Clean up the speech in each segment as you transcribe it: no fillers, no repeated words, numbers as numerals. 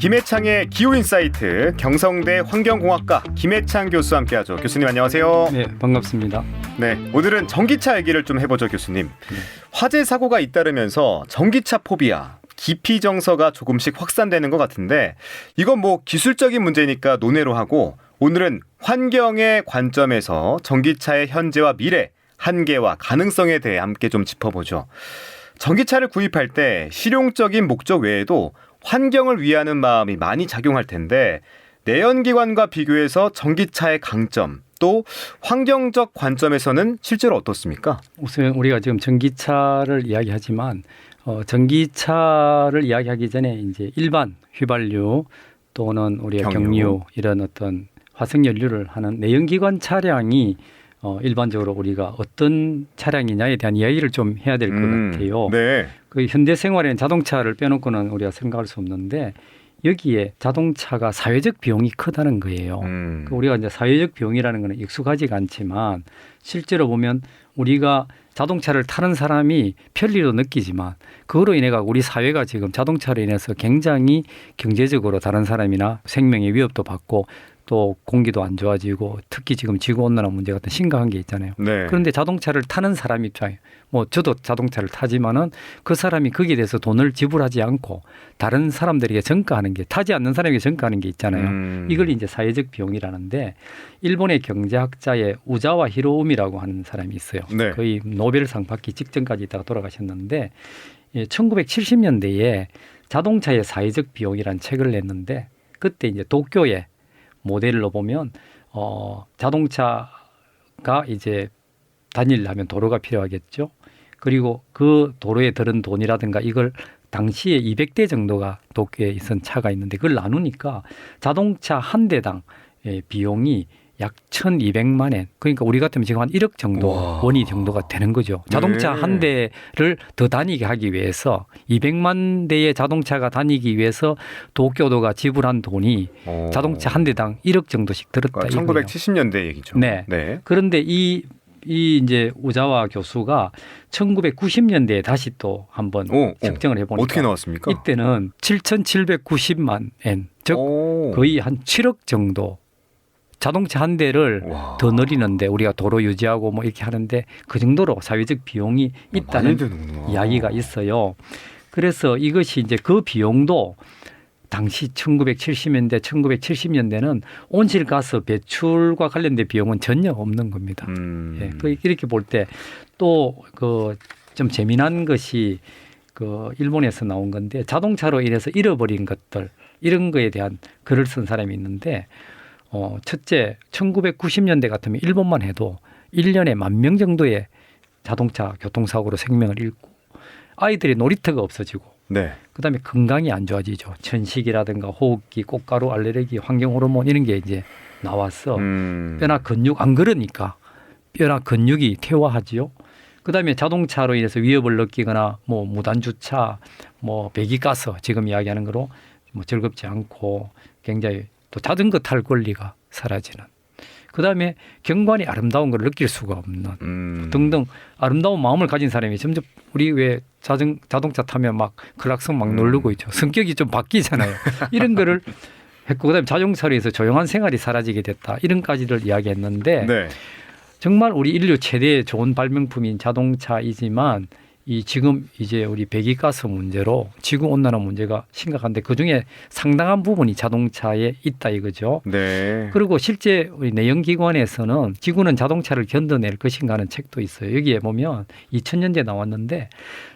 김해창의 기후인사이트 경성대 환경공학과 김해창 교수와 함께하죠. 교수님 안녕하세요. 네, 반갑습니다. 네, 오늘은 전기차 얘기를 좀 해보죠, 교수님. 화재 사고가 잇따르면서 전기차 포비아, 기피 정서가 조금씩 확산되는 것 같은데 이건 뭐 기술적인 문제니까 논외로 하고 오늘은 환경의 관점에서 전기차의 현재와 미래, 한계와 가능성에 대해 함께 좀 짚어보죠. 전기차를 구입할 때 실용적인 목적 외에도 환경을 위하는 마음이 많이 작용할 텐데 내연기관과 비교해서 전기차의 강점 또 환경적 관점에서는 실제로 어떻습니까? 우선 우리가 지금 전기차를 이야기하지만 전기차를 이야기하기 전에 이제 일반 휘발유 또는 우리가 경유 이런 어떤 화석연료를 하는 내연기관 차량이 일반적으로 우리가 어떤 차량이냐에 대한 이야기를 좀 해야 될 것 같아요. 네. 그 현대 생활에는 자동차를 빼놓고는 우리가 생각할 수 없는데 여기에 자동차가 사회적 비용이 크다는 거예요. 우리가 이제 사회적 비용이라는 거는 익숙하지가 않지만 실제로 보면 우리가 자동차를 타는 사람이 편리로 느끼지만 그거로 인해 우리 사회가 지금 자동차로 인해서 굉장히 경제적으로 다른 사람이나 생명의 위협도 받고 또 공기도 안 좋아지고 특히 지금 지구온난화 문제 같은 심각한 게 있잖아요. 네. 그런데 자동차를 타는 사람 입장에 뭐 저도 자동차를 타지만은 그 사람이 거기에 대해서 돈을 지불하지 않고 다른 사람들에게 전가하는 게 타지 않는 사람에게 전가하는 게 있잖아요. 이걸 이제 사회적 비용이라는데 일본의 경제학자의 우자와 히로우미라고 하는 사람이 있어요. 네. 거의 노벨상 받기 직전까지 있다가 돌아가셨는데 1970년대에 자동차의 사회적 비용이라는 책을 냈는데 그때 이제 도쿄에 모델로 보면 자동차가 이제 다니려면 도로가 필요하겠죠. 그리고 그 도로에 들은 돈이라든가 이걸 당시에 200대 정도가 도쿄에 있던 차가 있는데 그걸 나누니까 자동차 한 대당 비용이 약 1,200만 엔. 그러니까 우리 같으면 지금 한 1억 정도 원이 정도가 되는 거죠. 자동차 한 대를 더 다니게 하기 위해서 200만 대의 자동차가 다니기 위해서 도쿄도가 지불한 돈이 자동차 한 대당 1억 정도씩 들었다. 그러니까 1970년대 얘기죠. 네. 네. 그런데 이 이제 우자와 교수가 1990년대에 다시 또 한번 측정을 해보니까 어떻게 나왔습니까? 이때는 7,790만 엔, 즉 거의 한 7억 정도. 자동차 한 대를 더 늘리는데 우리가 도로 유지하고 뭐 이렇게 하는데 그 정도로 사회적 비용이 있다는 이야기가 있어요. 그래서 이것이 이제 그 비용도 당시 1970년대, 1970년대는 온실가스 배출과 관련된 비용은 전혀 없는 겁니다. 예, 이렇게 볼 때 또 그 좀 재미난 것이 그 일본에서 나온 건데 자동차로 인해서 잃어버린 것들 이런 거에 대한 글을 쓴 사람이 있는데 첫째 1990년대 같으면 일본만 해도 1년에 10,000명 정도의 자동차 교통사고로 생명을 잃고 아이들의 놀이터가 없어지고 네. 그다음에 건강이 안 좋아지죠. 천식이라든가 호흡기, 꽃가루 알레르기, 환경호르몬 이런 게 이제 나와서 뼈나 근육 안 그러니까 뼈나 근육이 퇴화하지요. 그다음에 자동차로 인해서 위협을 느끼거나 뭐 무단주차, 뭐 배기가스 지금 이야기하는 거로 뭐 즐겁지 않고 굉장히 또 자전거 탈 권리가 사라지는. 그다음에 경관이 아름다운 걸 느낄 수가 없는 등등 아름다운 마음을 가진 사람이 점점 우리 왜 자동차 타면 막 클락son 막 누르고 있죠. 성격이 좀 바뀌잖아요. 이런 거를 했고 그다음에 자동차로 해서 조용한 생활이 사라지게 됐다. 이런까지를 이야기했는데 네. 정말 우리 인류 최대의 좋은 발명품인 자동차이지만 이 지금 이제 우리 배기가스 문제로 지구 온난화 문제가 심각한데 그중에 상당한 부분이 자동차에 있다 이거죠. 네. 그리고 실제 우리 내연기관에서는 지구는 자동차를 견뎌낼 것인가 하는 책도 있어요. 여기에 보면 2000년대 나왔는데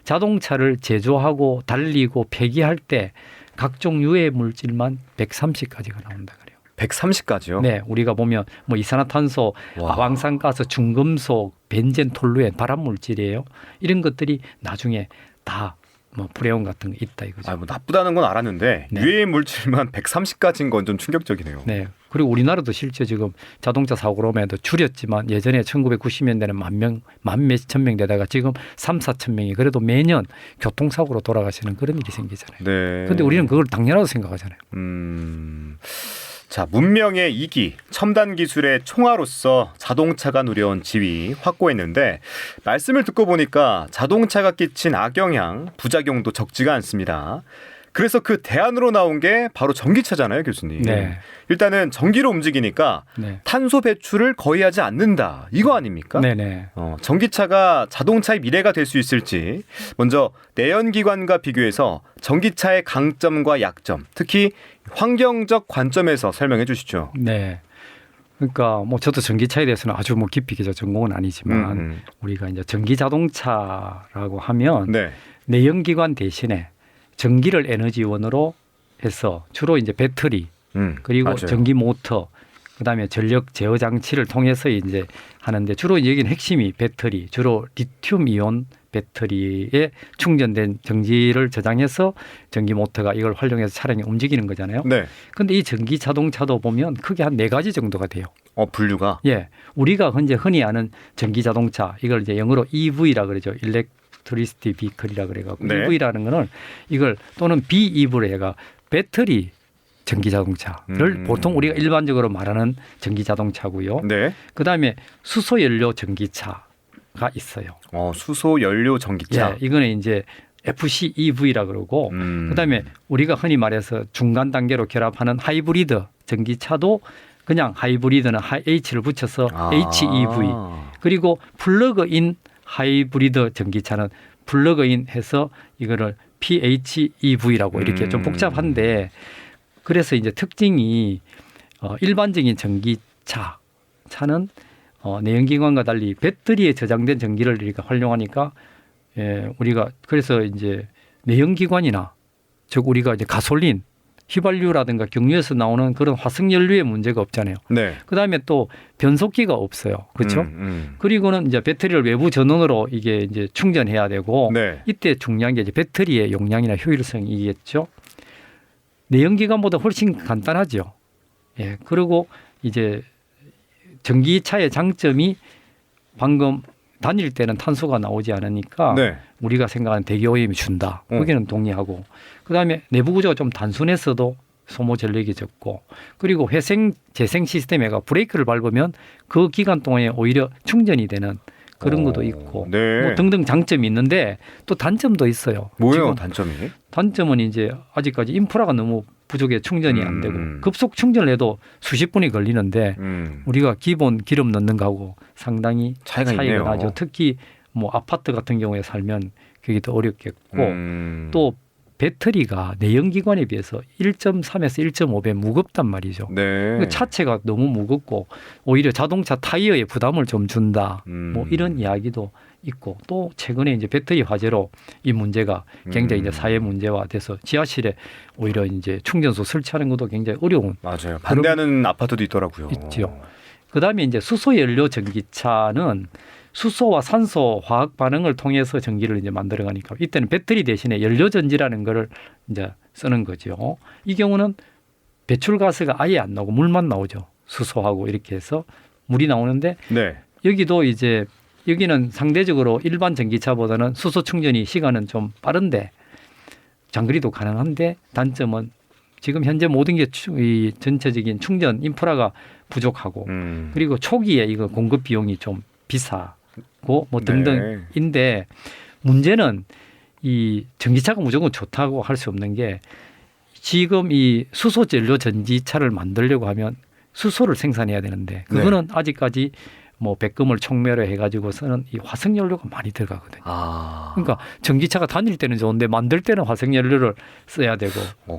자동차를 제조하고 달리고 폐기할 때 각종 유해 물질만 130가지가 나온다 그래요. 130가지요? 네, 우리가 보면 뭐 이산화탄소, 황산가스, 중금속, 벤젠, 톨루엔, 발암물질이에요. 이런 것들이 나중에 다 뭐 프레온 같은 거 있다 이거죠. 뭐 나쁘다는 건 알았는데 네. 유해 물질만 130가지인 건 좀 충격적이네요. 네. 그리고 우리나라도 실제 지금 자동차 사고로도 줄였지만 예전에 1990년대는 만 몇천 명 되다가 지금 3,4천 명이 그래도 매년 교통사고로 돌아가시는 그런 일이 생기잖아요. 네. 그런데 우리는 그걸 당연하다고 생각하잖아요. 자, 문명의 이기, 첨단 기술의 총화로서 자동차가 누려온 지위 확고했는데 말씀을 듣고 보니까 자동차가 끼친 악영향, 부작용도 적지가 않습니다. 그래서 그 대안으로 나온 게 바로 전기차잖아요, 교수님. 네. 일단은 전기로 움직이니까 네. 탄소 배출을 거의 하지 않는다. 이거 아닙니까? 네네. 전기차가 자동차의 미래가 될 수 있을지 먼저 내연기관과 비교해서 전기차의 강점과 약점, 특히 환경적 관점에서 설명해 주시죠. 네. 그러니까 뭐 저도 전기차에 대해서는 아주 뭐 깊이 기저 전공은 아니지만 우리가 이제 전기 자동차라고 하면 네. 내연기관 대신에 전기를 에너지원으로 해서 주로 이제 배터리 그리고 맞아요. 전기 모터 그다음에 전력 제어 장치를 통해서 이제 하는데 주로 여기는 핵심이 배터리 주로 리튬 이온 배터리에 충전된 전기를 저장해서 전기 모터가 이걸 활용해서 차량이 움직이는 거잖아요. 네. 근데 이 전기 자동차도 보면 크게 한 4가지 정도가 돼요. 분류가. 예. 우리가 현재 흔히 아는 전기 자동차 이걸 이제 영어로 EV라 그러죠. Electricity Vehicle이라 그래 갖고 네. EV라는 거는 이걸 또는 BEV로 해가 배터리 전기 자동차를 보통 우리가 일반적으로 말하는 전기 자동차고요. 네. 그다음에 수소 연료 전기차가 있어요. 수소 연료 전기차. 예. 이거는 이제 FCEV라 그러고 그다음에 우리가 흔히 말해서 중간 단계로 결합하는 하이브리드 전기차도 그냥 하이브리드는 H를 붙여서 HEV 그리고 플러그인 하이브리드 전기차는 플러그인 해서 이거를 PHEV라고 이렇게 좀 복잡한데 그래서 이제 특징이 일반적인 전기차 차는 내연기관과 달리 배터리에 저장된 전기를 우리가 활용하니까 우리가 그래서 이제 내연기관이나 즉 우리가 이제 가솔린 휘발유라든가 경유에서 나오는 그런 화석연료의 문제가 없잖아요. 네. 그다음에 또 변속기가 없어요. 그렇죠? 그리고는 이제 배터리를 외부 전원으로 이게 이제 충전해야 되고 네. 이때 중요한 게 이제 배터리의 용량이나 효율성이겠죠. 내연기관보다 훨씬 간단하죠. 예. 그리고 이제 전기차의 장점이 방금 다닐 때는 탄소가 나오지 않으니까 네. 우리가 생각하는 대기오염이 준다. 거기는 동의하고 그다음에 내부 구조가 좀 단순했어도 소모 전력이 적고 그리고 회생 재생 시스템에가 브레이크를 밟으면 그 기간 동안에 오히려 충전이 되는 그런 것도 있고 네. 뭐 등등 장점이 있는데 또 단점도 있어요. 뭐예요, 지금 단점이? 단점은 이제 아직까지 인프라가 너무 부족해 충전이 안 되고 급속 충전을 해도 수십 분이 걸리는데 우리가 기본 기름 넣는 거하고 상당히 차이가 차이가 있네요. 나죠. 특히 뭐 아파트 같은 경우에 살면 그게 더 어렵겠고 또 배터리가 내연기관에 비해서 1.3에서 1.5배 무겁단 말이죠. 네. 그 차체가 너무 무겁고 오히려 자동차 타이어에 부담을 좀 준다. 뭐 이런 이야기도 있고 또 최근에 이제 배터리 화재로 이 문제가 굉장히 이제 사회 문제화 돼서 지하실에 오히려 이제 충전소 설치하는 것도 굉장히 어려운 맞아요. 반대하는 아파트도 있더라고요. 있죠. 그다음에 이제 수소 연료 전기차는 수소와 산소 화학 반응을 통해서 전기를 이제 만들어가니까 이때는 배터리 대신에 연료 전지라는 거를 이제 쓰는 거죠. 이 경우는 배출가스가 아예 안 나오고 물만 나오죠. 수소하고 이렇게 해서 물이 나오는데 네. 여기도 이제 여기는 상대적으로 일반 전기차보다는 수소 충전이 시간은 좀 빠른데 장거리도 가능한데 단점은 지금 현재 모든 게 이 전체적인 충전 인프라가 부족하고 그리고 초기에 이거 공급 비용이 좀 비싸고 뭐 등등인데 문제는 이 전기차가 무조건 좋다고 할 수 없는 게 지금 이 수소 연료 전기차를 만들려고 하면 수소를 생산해야 되는데 그거는 아직까지 뭐 백금을 촉매로 해가지고서는 이 화석연료가 많이 들어가거든요. 그러니까 전기차가 다닐 때는 좋은데 만들 때는 화석연료를 써야 되고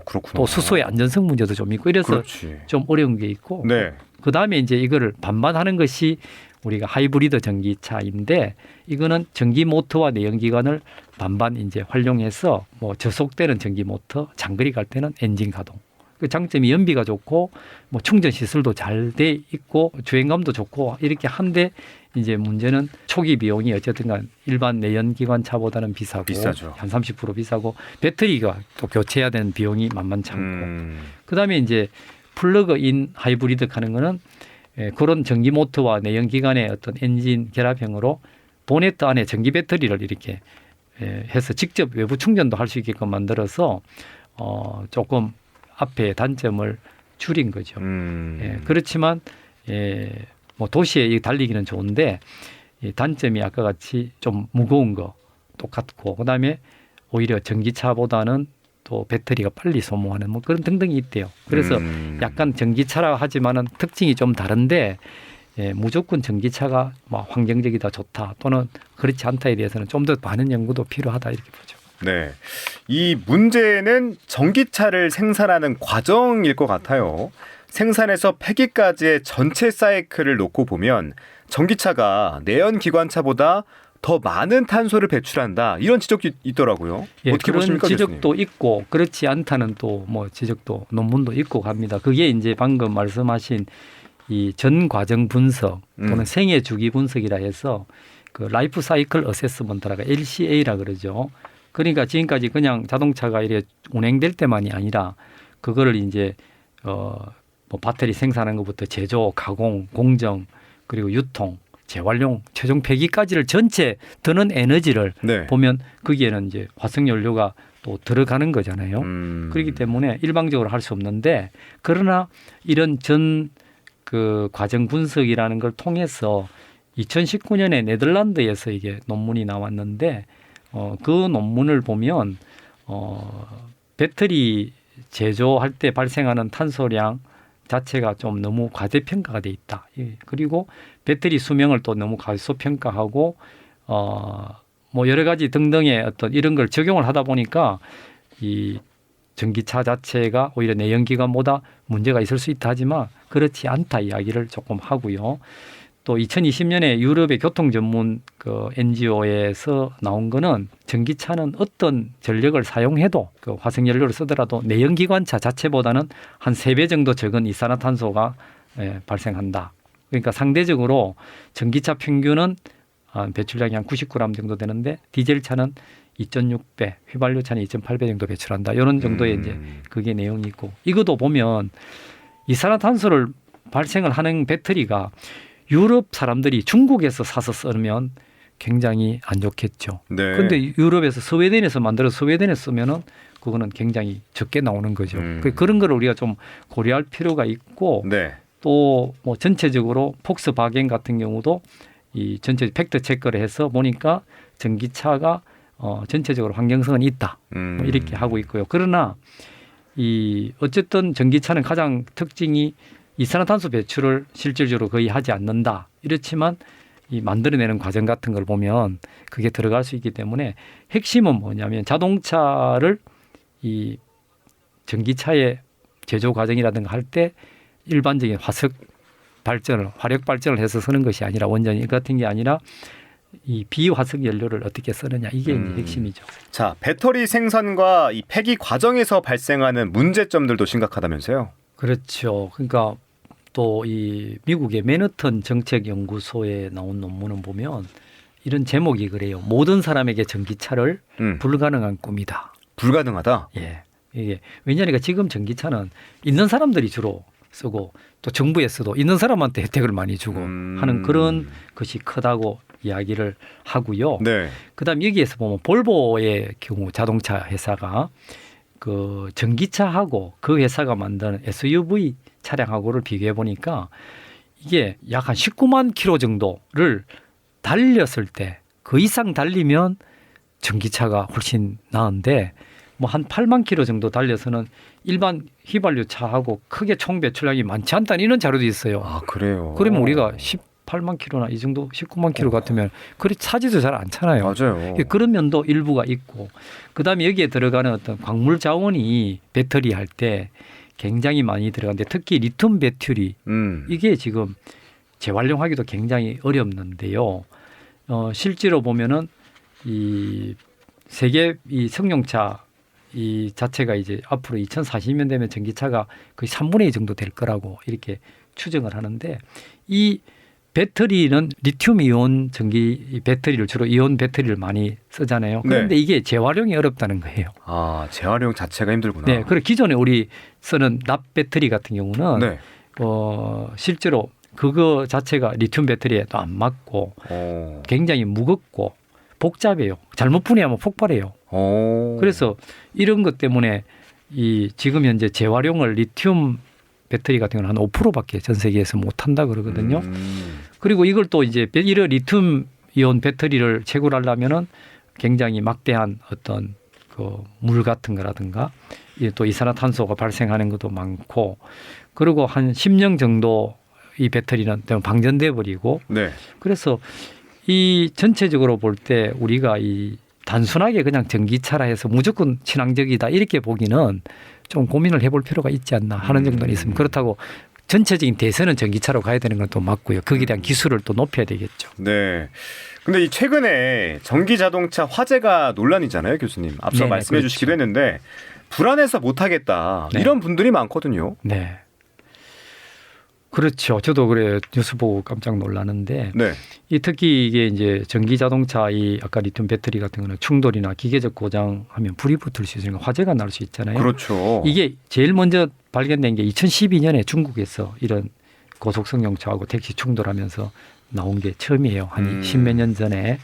그렇구나. 또 수소의 안전성 문제도 좀 있고 이래서 그렇지. 좀 어려운 게 있고 네. 그 다음에 이제 이거를 반반하는 것이 우리가 하이브리드 전기차인데 이거는 전기 모터와 내연기관을 반반 이제 활용해서 뭐 저속되는 전기 모터 장거리 갈 때는 엔진 가동. 그 장점이 연비가 좋고 뭐 충전 시설도 잘 돼 있고 주행감도 좋고 이렇게 한데 이제 문제는 초기 비용이 어쨌든간 일반 내연기관 차보다는 비싸죠. 한 30% 비싸고 배터리가 또 교체해야 되는 비용이 만만치 않고 그다음에 이제 플러그인 하이브리드 하는 거는 그런 전기 모터와 내연기관의 어떤 엔진 결합형으로 보네트 안에 전기 배터리를 이렇게 해서 직접 외부 충전도 할 수 있게끔 만들어서 조금 앞에 단점을 줄인 거죠. 그렇지만 뭐 도시에 달리기는 좋은데 단점이 아까 같이 좀 무거운 거 똑같고 그다음에 오히려 전기차보다는 또 배터리가 빨리 소모하는 뭐 그런 등등이 있대요. 그래서 약간 전기차라 하지만은 특징이 좀 다른데 예, 무조건 전기차가 뭐 환경적이다 좋다 또는 그렇지 않다에 대해서는 좀 더 많은 연구도 필요하다 이렇게 보죠. 네, 이 문제는 전기차를 생산하는 과정일 것 같아요. 생산에서 폐기까지의 전체 사이클을 놓고 보면 전기차가 내연기관차보다 더 많은 탄소를 배출한다 이런 지적이 있더라고요. 예, 어떻게 그런 보십니까, 지적도 교수님? 있고 그렇지 않다는 또 뭐 지적도 논문도 있고 갑니다. 그게 이제 방금 말씀하신 이 전 과정 분석 또는 생애 주기 분석이라 해서 그 라이프 사이클 어세스먼트라가 LCA라 그러죠. 그러니까 지금까지 그냥 자동차가 이렇게 운행될 때만이 아니라 그거를 이제 뭐 배터리 생산하는 것부터 제조, 가공, 공정 그리고 유통, 재활용, 최종 폐기까지를 전체 드는 에너지를 네. 보면 거기에는 이제 화석 연료가 또 들어가는 거잖아요. 그렇기 때문에 일방적으로 할 수 없는데 그러나 이런 전 그 과정 분석이라는 걸 통해서 2019년에 네덜란드에서 이게 논문이 나왔는데 그 논문을 보면 배터리 제조할 때 발생하는 탄소량 자체가 좀 너무 과대평가가 돼 있다. 그리고 배터리 수명을 또 너무 과소평가하고 뭐 여러 가지 등등의 어떤 이런 걸 적용을 하다 보니까 이 전기차 자체가 오히려 내연기관보다 문제가 있을 수 있다 하지만 그렇지 않다 이야기를 조금 하고요. 또 2020년에 유럽의 교통 전문 그 NGO에서 나온 거는 전기차는 어떤 전력을 사용해도 그 화석연료를 쓰더라도 내연기관차 자체보다는 한 3배 정도 적은 이산화탄소가 발생한다. 그러니까 상대적으로 전기차 평균은 배출량이 한 90g 정도 되는데 디젤차는 2.6배, 휘발유차는 2.8배 정도 배출한다. 이런 정도의 이제 그게 내용이 있고 이것도 보면 이산화탄소를 발생을 하는 배터리가 유럽 사람들이 중국에서 사서 쓰면 굉장히 안 좋겠죠. 그런데 네. 유럽에서 스웨덴에서 만들어서 스웨덴에 쓰면은 그거는 굉장히 적게 나오는 거죠. 그런 걸 우리가 좀 고려할 필요가 있고 네. 또 뭐 전체적으로 폭스바겐 같은 경우도 이 전체 팩트 체크를 해서 보니까 전기차가 전체적으로 환경성은 있다. 뭐 이렇게 하고 있고요. 그러나 이 어쨌든 전기차는 가장 특징이 이산화탄소 배출을 실질적으로 거의 하지 않는다. 이렇지만 이 만들어내는 과정 같은 걸 보면 그게 들어갈 수 있기 때문에 핵심은 뭐냐면 자동차를 이 전기차의 제조 과정이라든가 할 때 일반적인 화석 발전을 화력 발전을 해서 쓰는 것이 아니라 원전이 같은 게 아니라 이 비화석 연료를 어떻게 쓰느냐 이게 이제 핵심이죠. 자, 배터리 생산과 이 폐기 과정에서 발생하는 문제점들도 심각하다면서요? 그렇죠. 그러니까 또 이 미국의 맨하튼 정책연구소에 나온 논문을 보면 이런 제목이 그래요. 모든 사람에게 전기차를 불가능한 꿈이다. 불가능하다? 예. 이게 왜냐하니까 지금 전기차는 있는 사람들이 주로 쓰고 또 정부에서도 있는 사람한테 혜택을 많이 주고 하는 그런 것이 크다고 이야기를 하고요. 네. 그다음 여기에서 보면 볼보의 경우 자동차 회사가 그 전기차하고 그 회사가 만드는 SUV 차량하고를 비교해 보니까 이게 약 한 19만 킬로 정도를 달렸을 때 그 이상 달리면 전기차가 훨씬 나은데 뭐 한 8만 킬로 정도 달려서는 일반 휘발유 차하고 크게 총 배출량이 많지 않다는 이런 자료도 있어요. 아, 그래요. 그러면 우리가 18만 킬로나 이 정도 19만 킬로 같으면 그리 차지도 잘 않잖아요. 맞아요. 그런 면도 일부가 있고 그다음에 여기에 들어가는 어떤 광물 자원이 배터리 할 때 굉장히 많이 들어가는데 특히 리튬 배터리 이게 지금 재활용하기도 굉장히 어렵는데요. 실제로 보면은 이 세계 이 승용차 이 자체가 이제 앞으로 2040년 되면 전기차가 거의 3분의 2 정도 될 거라고 이렇게 추정을 하는데 이 배터리는 리튬 이온 전기 배터리를 주로 이온 배터리를 많이 쓰잖아요. 그런데 네. 이게 재활용이 어렵다는 거예요. 아, 재활용 자체가 힘들구나. 네, 그리고 기존에 우리 쓰는 납 배터리 같은 경우는 네. 실제로 그거 자체가 리튬 배터리에도 안 맞고 굉장히 무겁고 복잡해요. 잘못 분해하면 폭발해요. 그래서 이런 것 때문에 이 지금 현재 재활용을 리튬 배터리 같은 경우는 한 5%밖에 전 세계에서 못 한다 그러거든요. 그리고 이걸 또 이제 이런 리튬 이온 배터리를 채굴하려면은 굉장히 막대한 어떤 그 물 같은 거라든가 또 이산화탄소가 발생하는 것도 많고 그리고 한 10년 정도 이 배터리는 방전돼 버리고 네. 그래서 이 전체적으로 볼 때 우리가 이 단순하게 그냥 전기차라 해서 무조건 친환경이다 이렇게 보기는 좀 고민을 해볼 필요가 있지 않나 하는 정도는 있습니다. 그렇다고 전체적인 대세는 전기차로 가야 되는 건 또 맞고요. 거기에 대한 기술을 또 높여야 되겠죠. 네. 근데 이 최근에 전기 자동차 화재가 논란이잖아요, 교수님. 앞서 네네, 말씀해 그렇죠. 주시기도 했는데 불안해서 못 하겠다. 네. 이런 분들이 많거든요. 네. 그렇죠. 저도 그래 뉴스 보고 깜짝 놀랐는데 네. 이 특히 이게 이제 전기 자동차 이 아까 리튬 배터리 같은 거는 충돌이나 기계적 고장하면 불이 붙을 수 있으니까 화재가 날 수 있잖아요. 그렇죠. 이게 제일 먼저 발견된 게 2012년에 중국에서 이런 고속성 용차하고 택시 충돌하면서 나온 게 처음이에요. 한 10몇 년 전에.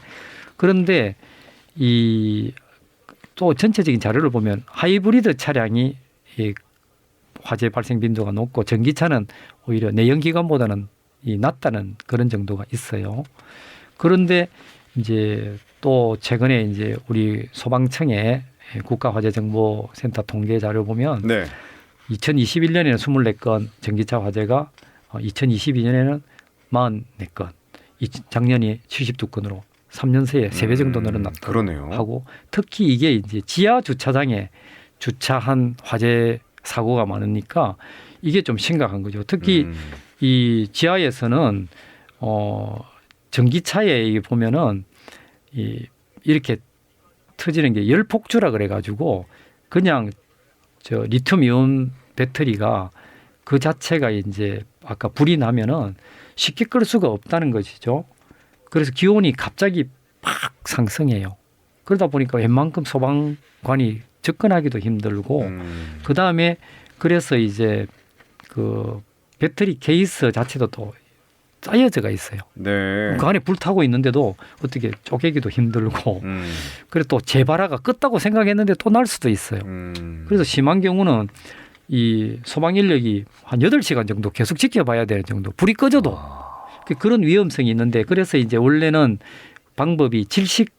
그런데 이 또 전체적인 자료를 보면 하이브리드 차량이 이 화재 발생 빈도가 높고 전기차는 오히려 내연기관보다는 이 낮다는 그런 정도가 있어요. 그런데 이제 또 최근에 이제 우리 소방청의 국가화재정보센터 통계 자료 보면 네. 2021년에는 24건 전기차 화재가 2022년에는 44건, 작년이 72건으로 3년 새에 3배 정도 늘어났다고 그러네요. 하고 특히 이게 이제 지하 주차장에 주차한 화재 사고가 많으니까 이게 좀 심각한 거죠. 특히 이 지하에서는 전기차에 이게 보면은 이렇게 터지는 게 열폭주라 그래가지고 그냥 저 리튬이온 배터리가 그 자체가 이제 아까 불이 나면은 쉽게 끌 수가 없다는 것이죠. 그래서 기온이 갑자기 팍 상승해요. 그러다 보니까 웬만큼 소방관이 접근하기도 힘들고 그 다음에 그래서 이제 그 배터리 케이스 자체도 또 쌓여져가 있어요. 네. 그 안에 불 타고 있는데도 어떻게 쪼개기도 힘들고 그래서 또 재발화가 껐다고 생각했는데 또 날 수도 있어요. 그래서 심한 경우는 이 소방 인력이 한 8시간 정도 계속 지켜봐야 되는 정도 불이 꺼져도 그런 위험성이 있는데 그래서 이제 원래는 방법이 질식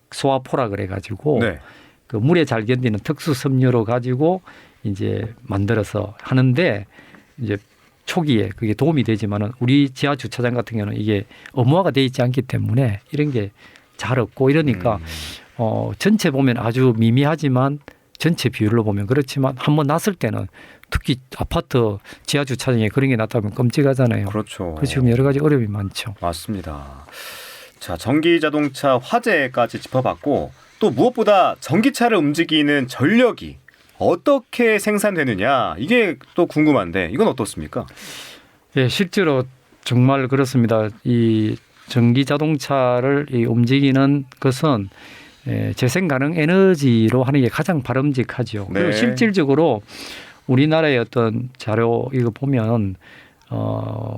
소화포라 그래가지고 네. 그 물에 잘 견디는 특수 섬유로 가지고 이제 만들어서 하는데 이제 초기에 그게 도움이 되지만은 우리 지하 주차장 같은 경우는 이게 엄호화가 돼 있지 않기 때문에 이런 게 잘 없고 이러니까 전체 보면 아주 미미하지만 전체 비율로 보면 그렇지만 한번 났을 때는 특히 아파트 지하 주차장에 그런 게 났다면 끔찍하잖아요. 그렇죠. 그래서 지금 여러 가지 어려움이 많죠. 맞습니다. 자, 전기 자동차 화재까지 짚어봤고 또 무엇보다 전기차를 움직이는 전력이 어떻게 생산되느냐 이게 또 궁금한데 이건 어떻습니까? 예, 실제로 정말 그렇습니다. 이 전기 자동차를 움직이는 것은 재생 가능 에너지로 하는 게 가장 바람직하죠. 네. 그리고 실질적으로 우리나라의 어떤 자료 이거 보면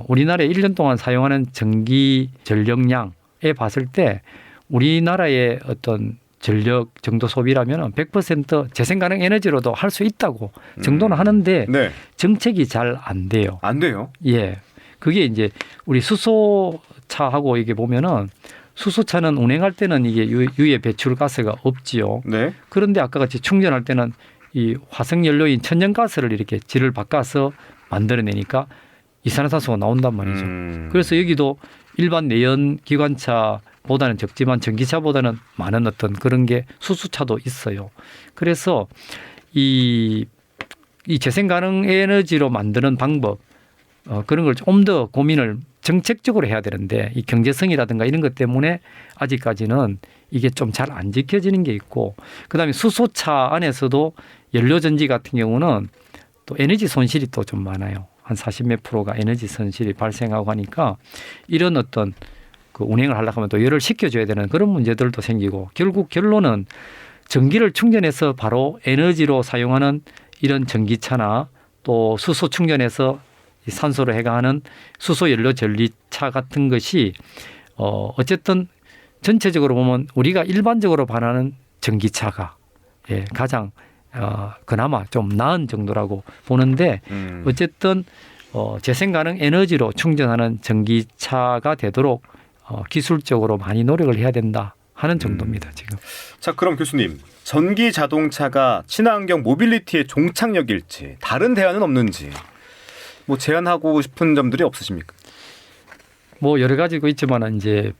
우리나라에 1년 동안 사용하는 전기 전력량에 봤을 때 우리나라의 어떤 전력 정도 소비라면 100% 재생 가능 에너지로도 할 수 있다고 정도는 하는데 네. 정책이 잘 안 돼요. 안 돼요. 예. 그게 이제 우리 수소차하고 이게 보면은 수소차는 운행할 때는 이게 유해 배출 가스가 없지요. 네. 그런데 아까 같이 충전할 때는 이 화석 연료인 천연가스를 이렇게 질을 바꿔서 만들어내니까 이산화탄소가 나온단 말이죠. 그래서 여기도 일반 내연 기관차보다는 적지만 전기차보다는 많은 어떤 그런 게 수소차도 있어요. 그래서 이 재생 가능 에너지로 만드는 방법 그런 걸 좀 더 고민을 정책적으로 해야 되는데 이 경제성이라든가 이런 것 때문에 아직까지는 이게 좀 잘 안 지켜지는 게 있고 그다음에 수소차 안에서도 연료전지 같은 경우는 또 에너지 손실이 또 좀 많아요. 한 40몇 %가 에너지 손실이 발생하고 하니까 이런 어떤 그 운행을 하려고 하면 또 열을 식혀줘야 되는 그런 문제들도 생기고 결국 결론은 전기를 충전해서 바로 에너지로 사용하는 이런 전기차나 또 수소 충전해서 산소로 해가하는 수소 연료 전리차 같은 것이 어쨌든 전체적으로 보면 우리가 일반적으로 반하는 전기차가 가장 그나마 좀 나은 정도라고 보는데 어쨌든 재생 가능 에너지로 충전하는 전기차가 되도록 기술적으로 많이 노력을 해야 된다 하는 정도입니다. 지금. 자, 그럼 교수님 전기 자동차가 친환경 모빌리티의 종착역일지 다른 대안은 없는지 뭐 제안하고 싶은 점들이 없으십니까? 뭐 여러 가지가 있지만은 이제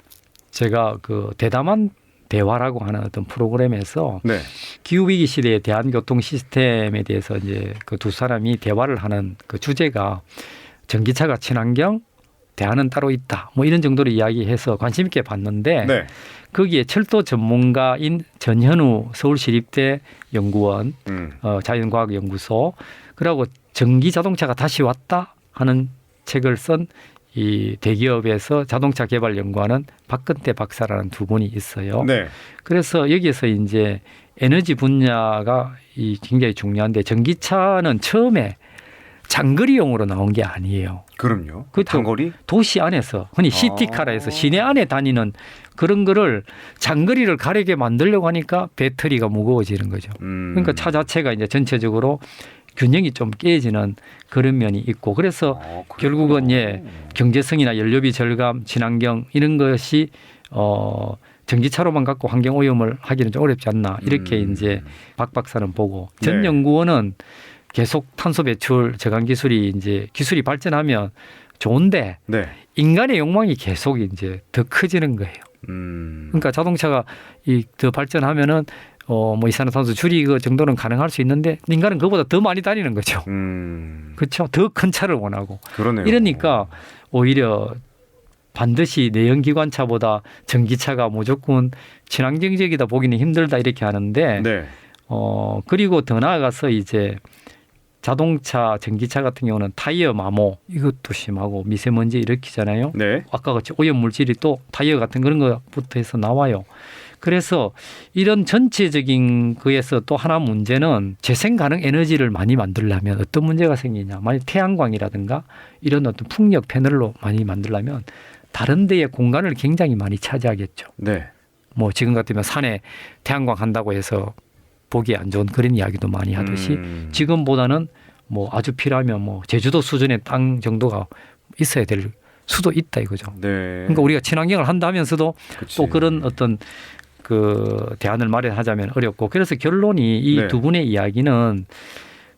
제가 그 대담한 대화라고 하는 어떤 프로그램에서 네. 기후위기 시대의 대한교통 시스템에 대해서 이제 그 두 사람이 대화를 하는 그 주제가 전기차가 친환경, 대안은 따로 있다. 뭐 이런 정도로 이야기해서 관심 있게 봤는데 네. 거기에 철도 전문가인 전현우 서울시립대 연구원 자연과학연구소 그리고 전기 자동차가 다시 왔다 하는 책을 쓴 이 대기업에서 자동차 개발 연구하는 박근태 박사라는 두 분이 있어요. 네. 그래서 여기에서 이제 에너지 분야가 이 굉장히 중요한데 전기차는 처음에 장거리용으로 나온 게 아니에요. 그럼요. 그렇죠. 장거리? 도시 안에서 흔히 시티카라 해서 시내 안에 다니는 그런 거를 장거리를 가려게 만들려고 하니까 배터리가 무거워지는 거죠. 그러니까 차 자체가 이제 전체적으로 균형이 좀 깨지는 그런 면이 있고 그래서 결국은 경제성이나 연료비 절감, 친환경 이런 것이 전기차로만 갖고 환경 오염을 하기는 좀 어렵지 않나 이렇게 이제 박 박사는 보고 전 네. 연구원은 계속 탄소 배출 저감 기술이 이제 기술이 발전하면 좋은데 네. 인간의 욕망이 계속 이제 더 커지는 거예요. 그러니까 자동차가 더 발전하면은 뭐 이산화탄소 줄이기 정도는 가능할 수 있는데 인간은 그보다 더 많이 다니는 거죠. 그렇죠. 더 큰 차를 원하고. 그러네요. 이러니까 오히려 반드시 내연기관차보다 전기차가 무조건 친환경적이다 보기는 힘들다 이렇게 하는데 네. 그리고 더 나아가서 이제 자동차, 전기차 같은 경우는 타이어 마모 이것도 심하고 미세먼지 일으키잖아요. 네. 아까 같이 오염 물질이 또 타이어 같은 그런 것부터 해서 나와요. 그래서 이런 전체적인 거에서 또 하나 문제는 재생 가능 에너지를 많이 만들려면 어떤 문제가 생기냐. 만약 태양광이라든가 이런 어떤 풍력 패널로 많이 만들려면 다른 데에 공간을 굉장히 많이 차지하겠죠. 네. 뭐 지금 같으면 산에 태양광 한다고 해서 보기 안 좋은 그런 이야기도 많이 하듯이 지금보다는 뭐 아주 필요하면 뭐 제주도 수준의 땅 정도가 있어야 될 수도 있다 이거죠. 네. 그러니까 우리가 친환경을 한다면서도 그치. 또 그런 어떤 그 대안을 마련하자면 어렵고 그래서 결론이 이 네. 두 분의 이야기는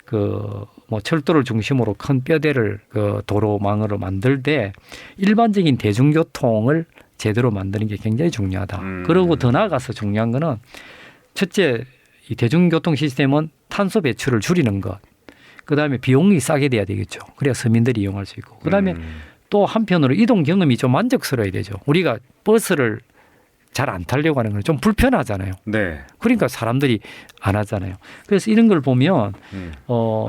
그 뭐 철도를 중심으로 큰 뼈대를 그 도로망으로 만들 때 일반적인 대중교통을 제대로 만드는 게 굉장히 중요하다. 그리고 더 나아가서 중요한 거는 첫째 이 대중교통 시스템은 탄소 배출을 줄이는 것. 그다음에 비용이 싸게 돼야 되겠죠. 그래야 서민들이 이용할 수 있고. 그다음에 또 한편으로 이동 경험이 좀 만족스러워야 되죠. 우리가 버스를 잘 안 타려고 하는 건 좀 불편하잖아요. 네. 그러니까 사람들이 안 하잖아요. 그래서 이런 걸 보면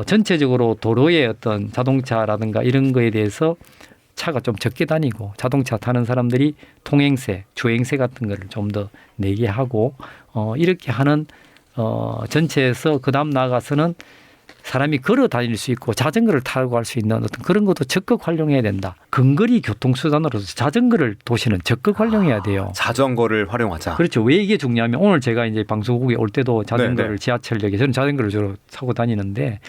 전체적으로 도로의 어떤 자동차라든가 이런 거에 대해서 차가 좀 적게 다니고 자동차 타는 사람들이 통행세, 주행세 같은 거를 좀 더 내게 하고 이렇게 하는 전체에서 그다음 나아가서는 사람이 걸어 다닐 수 있고 자전거를 타고 갈 수 있는 어떤 그런 것도 적극 활용해야 된다. 근거리 교통수단으로서 자전거를 도시는 적극 활용해야 돼요. 자전거를 활용하자. 그렇죠. 왜 이게 중요하면 오늘 제가 이제 방송국에 올 때도 자전거를 네. 지하철역에 저는 자전거를 주로 타고 다니는데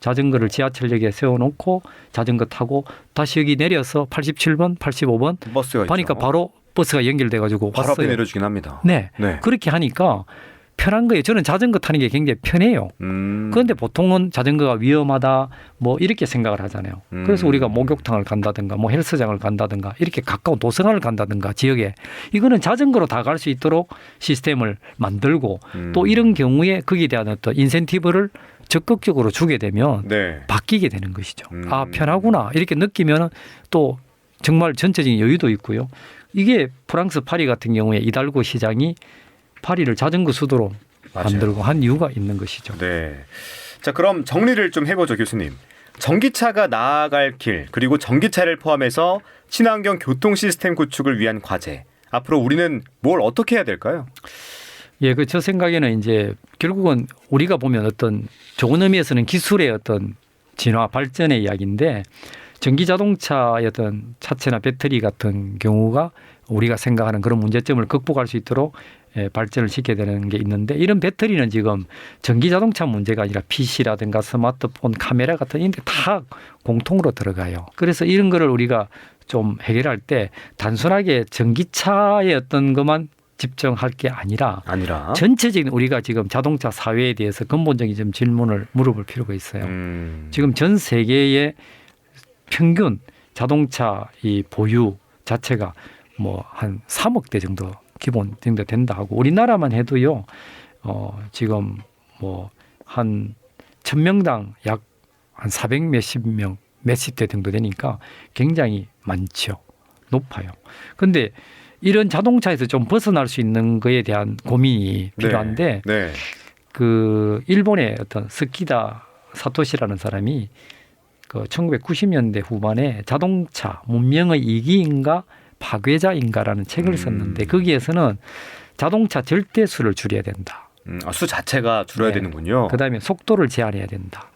자전거를 지하철역에 세워놓고 자전거 타고 다시 여기 내려서 87번, 85번 버스가 보니까 있죠. 바로 버스가 연결돼가지고 바로 왔어요. 앞에 내려주긴 합니다. 네. 네. 그렇게 하니까 편한 거예요. 저는 자전거 타는 게 굉장히 편해요. 그런데 보통은 자전거가 위험하다 뭐 이렇게 생각을 하잖아요. 그래서 우리가 목욕탕을 간다든가 뭐 헬스장을 간다든가 이렇게 가까운 도서관을 간다든가 지역에 이거는 자전거로 다 갈 수 있도록 시스템을 만들고 또 이런 경우에 거기에 대한 어떤 인센티브를 적극적으로 주게 되면 네. 바뀌게 되는 것이죠. 아, 편하구나 이렇게 느끼면 또 정말 전체적인 여유도 있고요. 이게 프랑스 파리 같은 경우에 이달고 시장이 파리를 자전거 수도로 만들고 한 이유가 있는 것이죠. 네. 자, 그럼 정리를 좀 해보죠, 교수님. 전기차가 나아갈 길, 그리고 전기차를 포함해서 친환경 교통 시스템 구축을 위한 과제. 앞으로 우리는 뭘 어떻게 해야 될까요? 예, 그 저 생각에는 이제 결국은 우리가 보면 어떤 좋은 의미에서는 기술의 어떤 진화 발전의 이야기인데 전기 자동차의 어떤 차체나 배터리 같은 경우가 우리가 생각하는 그런 문제점을 극복할 수 있도록 발전을 시켜야 되는 게 있는데 이런 배터리는 지금 전기 자동차 문제가 아니라 PC라든가 스마트폰, 카메라 같은 이런 데 다 공통으로 들어가요. 그래서 이런 거를 우리가 좀 해결할 때 단순하게 전기차의 어떤 것만 집중할 게 아니라 아니라 전체적인 우리가 지금 자동차 사회에 대해서 근본적인 좀 질문을 물어볼 필요가 있어요. 지금 전 세계의 평균 자동차 이 보유 자체가 뭐 한 3억 대 정도 기본 정도 된다 하고 우리나라만 해도요. 지금 뭐 한 1000명당 약 한 400 몇십 명 몇십 대 정도 되니까 굉장히 많죠. 높아요. 그런데 이런 자동차에서 좀 벗어날 수 있는 거에 대한 고민이 필요한데 네. 그 일본의 어떤 스키다 사토시라는 사람이 그 1990년대 후반에 자동차 문명의 이기인가 파괴자인가라는 책을 썼는데 거기에서는 자동차 절대수를 줄여야 된다. 수 자체가 줄어야 네. 되는군요. 그다음에 속도를 제한해야 된다.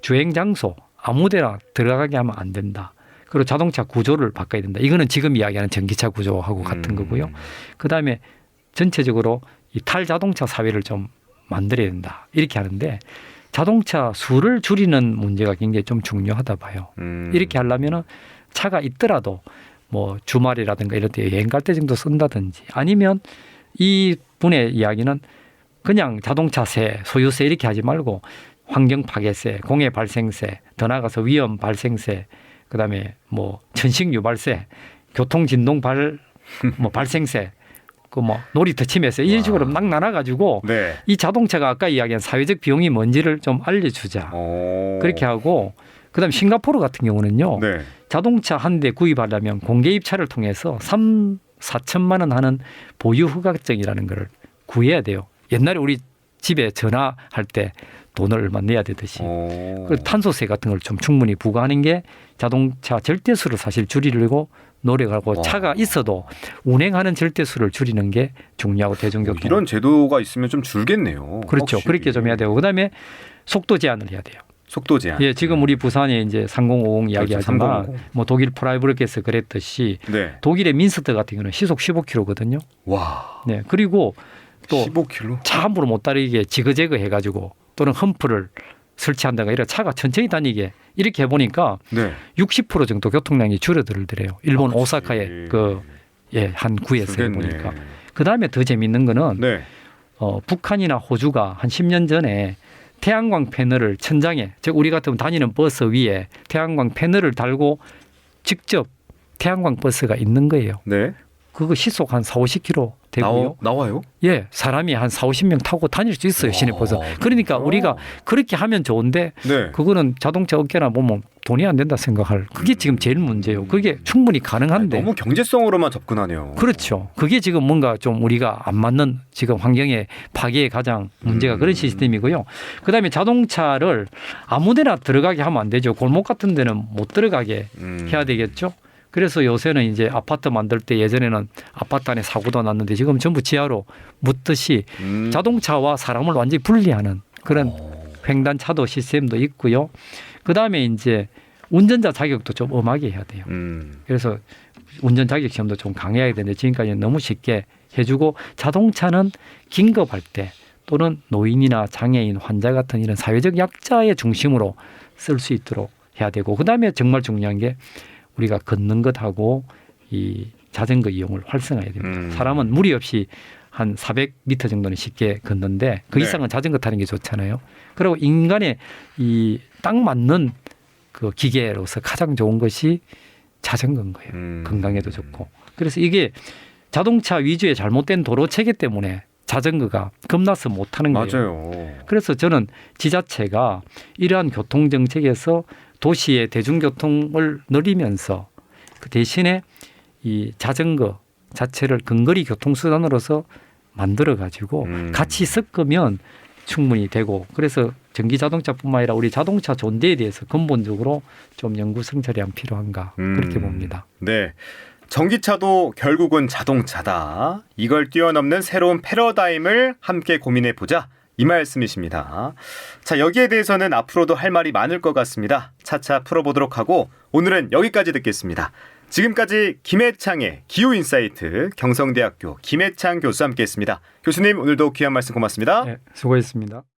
주행 장소 아무데나 들어가게 하면 안 된다. 그리고 자동차 구조를 바꿔야 된다. 이거는 지금 이야기하는 전기차 구조하고 같은 거고요. 그다음에 전체적으로 이 탈자동차 사회를 좀 만들어야 된다. 이렇게 하는데 자동차 수를 줄이는 문제가 굉장히 좀 중요하다 봐요. 이렇게 하려면은 차가 있더라도 뭐 주말이라든가 이럴 때 여행 갈 때 정도 쓴다든지 아니면 이 분의 이야기는 그냥 자동차세, 소유세 이렇게 하지 말고 환경 파괴세, 공해 발생세, 더 나아가서 위험 발생세, 그다음에 뭐 천식 유발세, 교통 진동 발생세, 그 뭐 놀이터 침해세 이런 식으로 막 나눠 가지고 네. 이 자동차가 아까 이야기한 사회적 비용이 뭔지를 좀 알려주자. 그렇게 하고 그다음에 싱가포르 같은 경우는요. 네. 자동차 한 대 구입하려면 공개 입찰을 통해서 4천만 원 하는 보유 허가증이라는 걸 구해야 돼요. 옛날에 우리 집에 전화할 때 돈을 얼마 내야 되듯이 그 탄소세 같은 걸 좀 충분히 부과하는 게 자동차 절대수를 사실 줄이려고 노력하고 차가 있어도 운행하는 절대수를 줄이는 게 중요하고 대중교통 이런 제도가 있으면 좀 줄겠네요. 그렇죠. 확실히. 그렇게 좀 해야 되고 그다음에 속도 제한을 해야 돼요. 속도 제한. 예, 지금 우리 부산에 이제 3050 이야기하지만 3050. 뭐 독일 프라이부르크에서 그랬듯이 네. 독일의 민스터 같은 경우는 시속 15km거든요. 와. 네, 그리고 또 15km. 차 함부로 못 다니게 지그재그 해가지고 또는 험프를 설치한다가 이런 차가 천천히 다니게 이렇게 해보니까 네. 60% 정도 교통량이 줄어들더래요. 일본 오사카의 한 구에서 줄겠네. 해보니까. 그 다음에 더 재밌는 거는 네. 북한이나 호주가 한 10년 전에 태양광 패널을 천장에 즉 우리 같으면 다니는 버스 위에 태양광 패널을 달고 직접 태양광 버스가 있는 거예요. 네. 그거 시속 한 4, 50km 되고요. 나와요? 예, 사람이 한 4, 50명 타고 다닐 수 있어요. 시내버스. 그러니까 우리가 그렇게 하면 좋은데 네. 그거는 자동차 업계나 보면 돈이 안 된다 생각할. 그게 지금 제일 문제예요. 그게 충분히 가능한데. 너무 경제성으로만 접근하네요. 그렇죠. 그게 지금 뭔가 좀 우리가 안 맞는 지금 환경의 파괴의 가장 문제가 그런 시스템이고요. 그다음에 자동차를 아무데나 들어가게 하면 안 되죠. 골목 같은 데는 못 들어가게 해야 되겠죠. 그래서 요새는 이제 아파트 만들 때 예전에는 아파트 안에 사고도 났는데 지금 전부 지하로 묻듯이 자동차와 사람을 완전히 분리하는 그런 횡단 차도 시스템도 있고요. 그다음에 이제 운전자 자격도 좀 엄하게 해야 돼요. 그래서 운전 자격 시험도 좀 강해야 되는데 지금까지는 너무 쉽게 해주고 자동차는 긴급할 때 또는 노인이나 장애인, 환자 같은 이런 사회적 약자의 중심으로 쓸 수 있도록 해야 되고 그다음에 정말 중요한 게 우리가 걷는 것하고 이 자전거 이용을 활성화해야 됩니다. 사람은 무리 없이 한 400m 정도는 쉽게 걷는데 그 이상은 자전거 타는 게 좋잖아요. 그리고 인간의 이 딱 맞는 그 기계로서 가장 좋은 것이 자전거인 거예요. 건강에도 좋고. 그래서 이게 자동차 위주의 잘못된 도로 체계 때문에 자전거가 겁나서 못 타는 거예요. 맞아요. 그래서 저는 지자체가 이러한 교통 정책에서 도시의 대중교통을 늘리면서 그 대신에 이 자전거 자체를 근거리 교통수단으로서 만들어 가지고 같이 섞으면 충분히 되고 그래서 전기자동차뿐만 아니라 우리 자동차 존재에 대해서 근본적으로 좀 연구 성찰이 필요한가 그렇게 봅니다. 네. 전기차도 결국은 자동차다. 이걸 뛰어넘는 새로운 패러다임을 함께 고민해 보자. 이 말씀이십니다. 자, 여기에 대해서는 앞으로도 할 말이 많을 것 같습니다. 차차 풀어보도록 하고 오늘은 여기까지 듣겠습니다. 지금까지 김해창의 기후인사이트 경성대학교 김해창 교수와 함께했습니다. 교수님 오늘도 귀한 말씀 고맙습니다. 네, 수고했습니다.